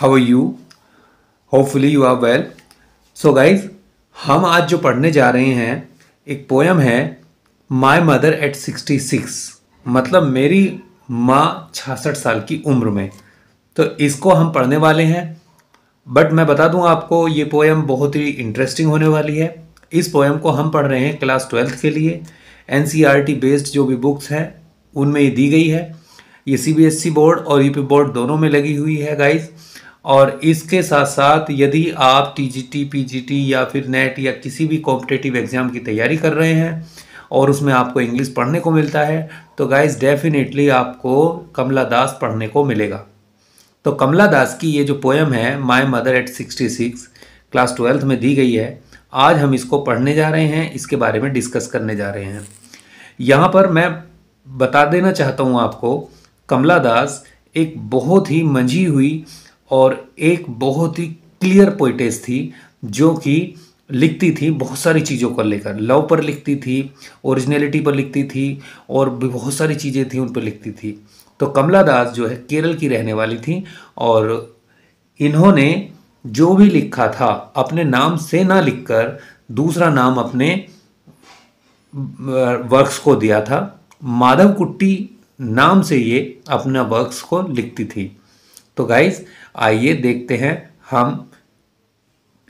How are you? Hopefully you are well. So guys, हम आज जो पढ़ने जा रहे हैं एक पोयम है माई मदर एट 66, मतलब मेरी माँ 66 साल की उम्र में. तो इसको हम पढ़ने वाले हैं. बट मैं बता दूं आपको, ये पोयम बहुत ही इंटरेस्टिंग होने वाली है. इस पोयम को हम पढ़ रहे हैं क्लास 12th के लिए. एनसीईआरटी बेस्ड जो भी बुक्स हैं उनमें ये दी गई है. ये सीबीएसई बोर्ड और यूपी बोर्ड दोनों में लगी हुई है गाइज. और इसके साथ साथ यदि आप टीजीटी, पीजीटी या फिर नेट या किसी भी कॉम्पिटिटिव एग्जाम की तैयारी कर रहे हैं और उसमें आपको इंग्लिश पढ़ने को मिलता है तो गाइज डेफिनेटली आपको कमला दास पढ़ने को मिलेगा. तो कमला दास की ये जो पोयम है my mother eight 66 class 12th में दी गई है. आज हम इसको पढ़ने जा रहे हैं, इसके बारे में डिस्कस करने जा रहे हैं. यहाँ पर मैं बता देना चाहता हूँ आपको, कमला दास एक बहुत ही मंझी हुई और एक बहुत ही क्लियर पोइटेस थी जो कि लिखती थी बहुत सारी चीज़ों को लेकर. लव पर लिखती थी, ओरिजिनलिटी पर लिखती थी और भी बहुत सारी चीज़ें थी उन पर लिखती थी. तो कमला दास जो है केरल की रहने वाली थी और इन्होंने जो भी लिखा था अपने नाम से ना लिखकर दूसरा नाम अपने वर्क्स को दिया था. माधव कुट्टी नाम से ये अपना वर्क्स को लिखती थी. तो गाइज आइए देखते हैं हम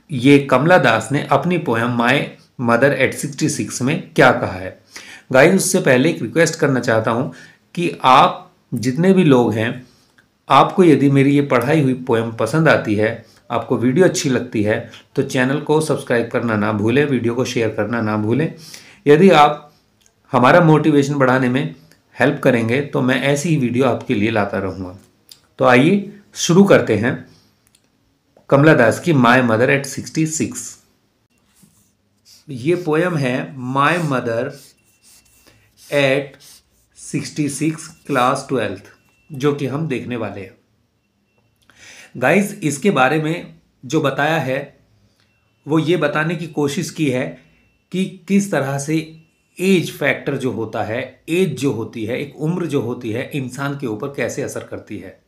ये कमला दास ने अपनी पोयम माई मदर एट 66 में क्या कहा है. गाइज उससे पहले एक रिक्वेस्ट करना चाहता हूँ कि आप जितने भी लोग हैं, आपको यदि मेरी ये पढ़ाई हुई पोयम पसंद आती है, आपको वीडियो अच्छी लगती है तो चैनल को सब्सक्राइब करना ना भूलें, वीडियो को शेयर करना ना भूलें. यदि आप हमारा मोटिवेशन बढ़ाने में हेल्प करेंगे तो मैं ऐसी ही वीडियो आपके लिए लाता रहूँगा. तो आइए शुरू करते हैं कमला दास की माई मदर एट 66. ये पोयम है my mother eight 66 class 12th जो कि हम देखने वाले हैं. गाइस इसके बारे में जो बताया है वो ये बताने की कोशिश की है कि किस तरह से एज फैक्टर जो होता है, एज जो होती है, एक उम्र जो होती है इंसान के ऊपर कैसे असर करती है.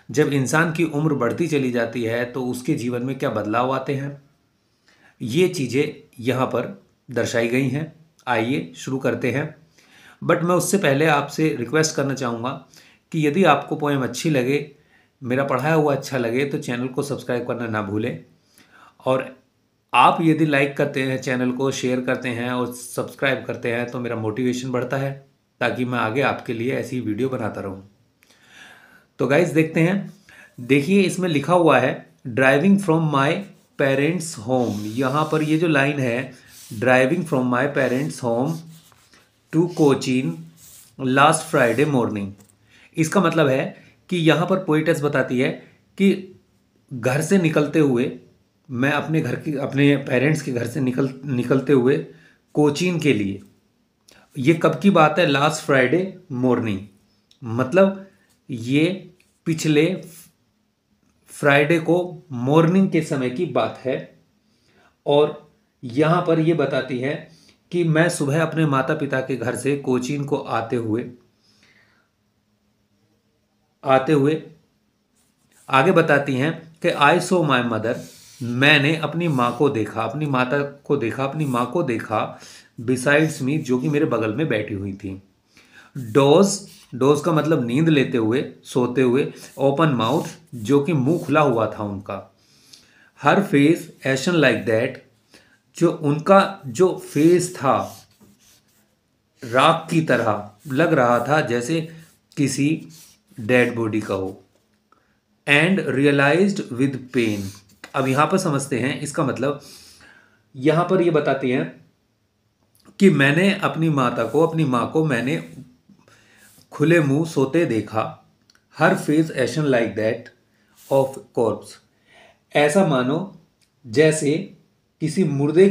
जब इंसान की उम्र बढ़ती चली जाती है तो उसके जीवन में क्या बदलाव आते हैं, ये चीज़ें यहाँ पर दर्शाई गई हैं. आइए शुरू करते हैं. बट मैं उससे पहले आपसे रिक्वेस्ट करना चाहूँगा कि यदि आपको पोएम अच्छी लगे, मेरा पढ़ाया हुआ अच्छा लगे तो चैनल को सब्सक्राइब करना ना भूलें. और आप यदि लाइक करते हैं चैनल को, शेयर करते हैं और सब्सक्राइब करते हैं तो मेरा मोटिवेशन बढ़ता है ताकि मैं आगे आपके लिए ऐसी वीडियो बनाता रहूं. तो गाइज देखते हैं. देखिए इसमें लिखा हुआ है driving from my parents home. यहाँ पर ये जो लाइन है driving from my parents home to Cochin last Friday morning, इसका मतलब है कि यहाँ पर पोइटेस बताती है कि घर से निकलते हुए मैं अपने पेरेंट्स के घर से निकलते हुए कोचीन के लिए. ये कब की बात है? लास्ट फ्राइडे मॉर्निंग, मतलब ये पिछले फ्राइडे को मॉर्निंग के समय की बात है. और यहाँ पर ये बताती है कि मैं सुबह अपने माता पिता के घर से कोचीन को आते हुए आगे बताती हैं कि आई सो माई मदर, मैंने अपनी माँ को देखा, अपनी माता को देखा, अपनी माँ को देखा बिसाइड्स मी, जो कि मेरे बगल में बैठी हुई थी. डोज का मतलब नींद लेते हुए, सोते हुए. ओपन माउथ, जो कि मुंह खुला हुआ था उनका. हर फेस एशन लाइक दैट, जो उनका जो फेस था राख की तरह लग रहा था जैसे किसी डेड बॉडी का हो. And realised with pain. अब यहाँ पर समझते हैं इसका मतलब. यहाँ पर ये बताती हैं कि मैंने अपनी माँ को मैंने खुले मुंह सोते देखा. हर फेस एशन लाइक दैट ऑफ कॉर्प्स, ऐसा मानो जैसे किसी मुर्दे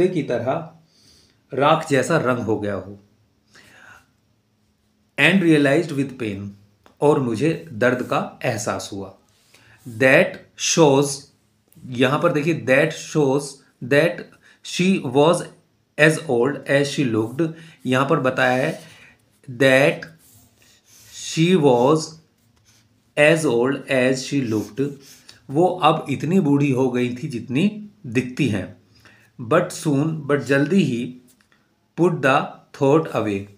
की तरह राख जैसा रंग हो गया हो. एंड रियलाइज्ड विद पेन, और मुझे दर्द का एहसास हुआ. दैट शोज, यहां पर देखिए that shows that she was as old as she looked. यहां पर बताया है that she was as old as she looked, वो अब इतनी बूढ़ी हो गई थी जितनी दिखती हैं। बट जल्दी ही पुट द थॉट अवे,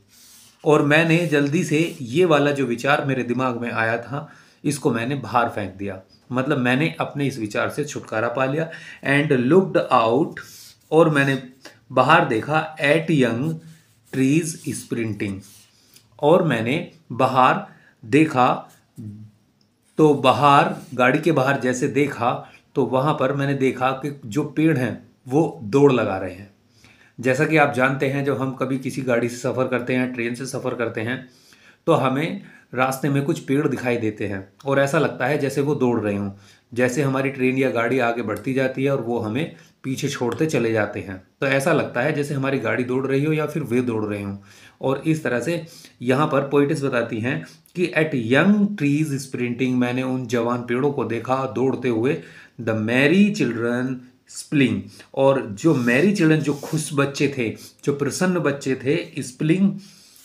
और मैंने जल्दी से ये वाला जो विचार मेरे दिमाग में आया था इसको मैंने बाहर फेंक दिया। मतलब मैंने अपने इस विचार से छुटकारा पा लिया। एंड लुक्ड आउट, और मैंने बाहर देखा एट यंग ट्रीज स्प्रिंटिंग, और मैंने बाहर देखा, तो बाहर गाड़ी के बाहर जैसे देखा तो वहाँ पर मैंने देखा कि जो पेड़ हैं वो दौड़ लगा रहे हैं। जैसा कि आप जानते हैं, जब हम कभी किसी गाड़ी से सफ़र करते हैं, ट्रेन से सफ़र करते हैं, तो हमें रास्ते में कुछ पेड़ दिखाई देते हैं और ऐसा लगता है जैसे वो दौड़ रहे हों। जैसे हमारी ट्रेन या गाड़ी आगे बढ़ती जाती है और वो हमें पीछे छोड़ते चले जाते हैं, तो ऐसा लगता है जैसे हमारी गाड़ी दौड़ रही हो या फिर वे दौड़ रहे हों। और इस तरह से यहाँ पर पोइटिस बताती हैं कि एट यंग ट्रीज स्प्रिंटिंग, मैंने उन जवान पेड़ों को देखा दौड़ते हुए। द मैरी चिल्ड्रन स्प्लिंग, और जो मैरी चिल्ड्रन, जो खुश बच्चे थे, जो प्रसन्न बच्चे थे, स्प्लिंग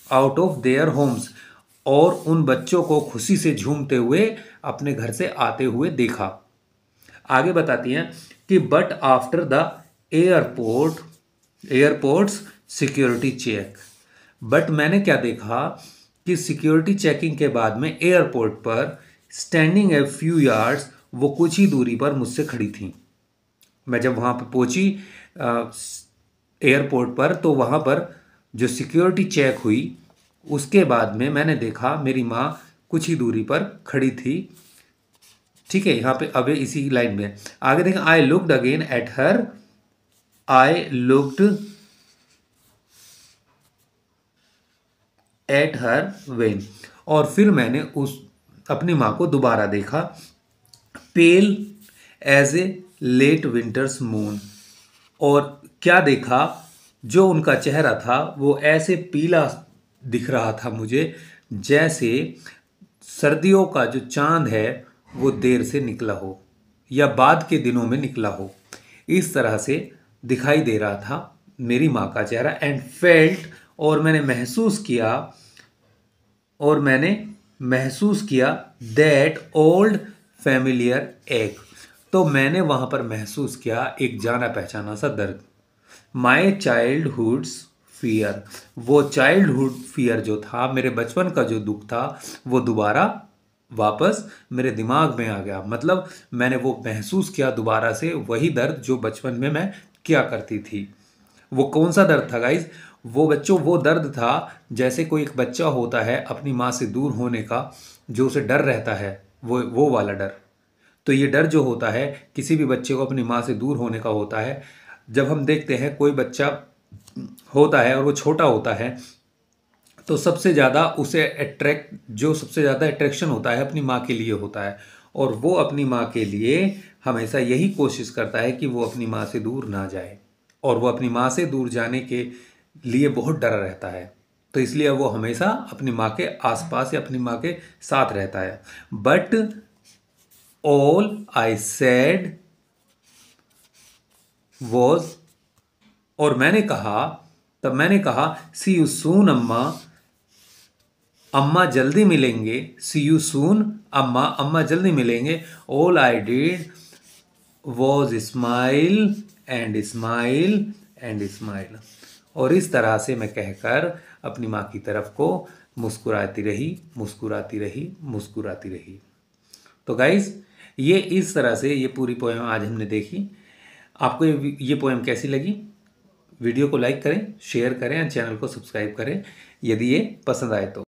आउट ऑफ देयर होम्स, और उन बच्चों को खुशी से झूमते हुए अपने घर से आते हुए देखा। आगे बताती हैं कि but after the airports security check, but मैंने क्या देखा कि सिक्योरिटी चेकिंग के बाद में एयरपोर्ट पर स्टैंडिंग ए फ्यू यार्ड्स, वो कुछ ही दूरी पर मुझसे खड़ी थी। मैं जब वहाँ पर पहुँची एयरपोर्ट पर, तो वहाँ पर जो सिक्योरिटी चेक हुई उसके बाद में मैंने देखा मेरी माँ कुछ ही दूरी पर खड़ी थी। ठीक है, यहाँ पे अबे इसी लाइन में आगे देखें, I looked again at her, I looked at her when, और फिर मैंने उस अपनी माँ को दोबारा देखा। Pale as a late winter's moon, और क्या देखा, जो उनका चेहरा था वो ऐसे पीला दिख रहा था मुझे जैसे सर्दियों का जो चांद है वो देर से निकला हो या बाद के दिनों में निकला हो, इस तरह से दिखाई दे रहा था मेरी माँ का चेहरा। एंड फेल्ट, और मैंने महसूस किया दैट ओल्ड फैमिलियर एक, तो मैंने वहाँ पर महसूस किया एक जाना पहचाना सा दर्द। माई चाइल्डहुड्स फियर, वो चाइल्डहुड फियर जो था, मेरे बचपन का जो दुख था, वो दोबारा वापस मेरे दिमाग में आ गया। मतलब मैंने वो महसूस किया दोबारा से वही दर्द जो बचपन में मैं किया करती थी। वो कौन सा दर्द था गाइज? वो बच्चों, वो दर्द था जैसे कोई एक बच्चा होता है अपनी माँ से दूर होने का, जो उसे डर रहता है, वो वाला डर। तो ये डर जो होता है किसी भी बच्चे को अपनी माँ से दूर होने का होता है। जब हम देखते हैं कोई बच्चा होता है और वो छोटा होता है, तो सबसे ज़्यादा सबसे ज़्यादा अट्रैक्शन होता है अपनी माँ के लिए होता है, और वो अपनी माँ के लिए हमेशा यही कोशिश करता है कि वो अपनी माँ से दूर ना जाए, और वो अपनी माँ से दूर जाने के लिए बहुत डरा रहता है। तो इसलिए वो हमेशा अपनी माँ के आसपास या अपनी माँ के साथ रहता है। But all I said was, और मैंने कहा सी यू सून अम्मा, अम्मा जल्दी मिलेंगे। सी यू सून अम्मा, अम्मा जल्दी मिलेंगे। All I did was smile and smile and smile, और इस तरह से मैं कहकर अपनी माँ की तरफ को मुस्कुराती रही, मुस्कुराती रही, मुस्कुराती रही। तो गाइज, ये इस तरह से ये पूरी पोएम आज हमने देखी। आपको ये पोएम कैसी लगी? वीडियो को लाइक करें, शेयर करें और चैनल को सब्सक्राइब करें यदि ये पसंद आए तो।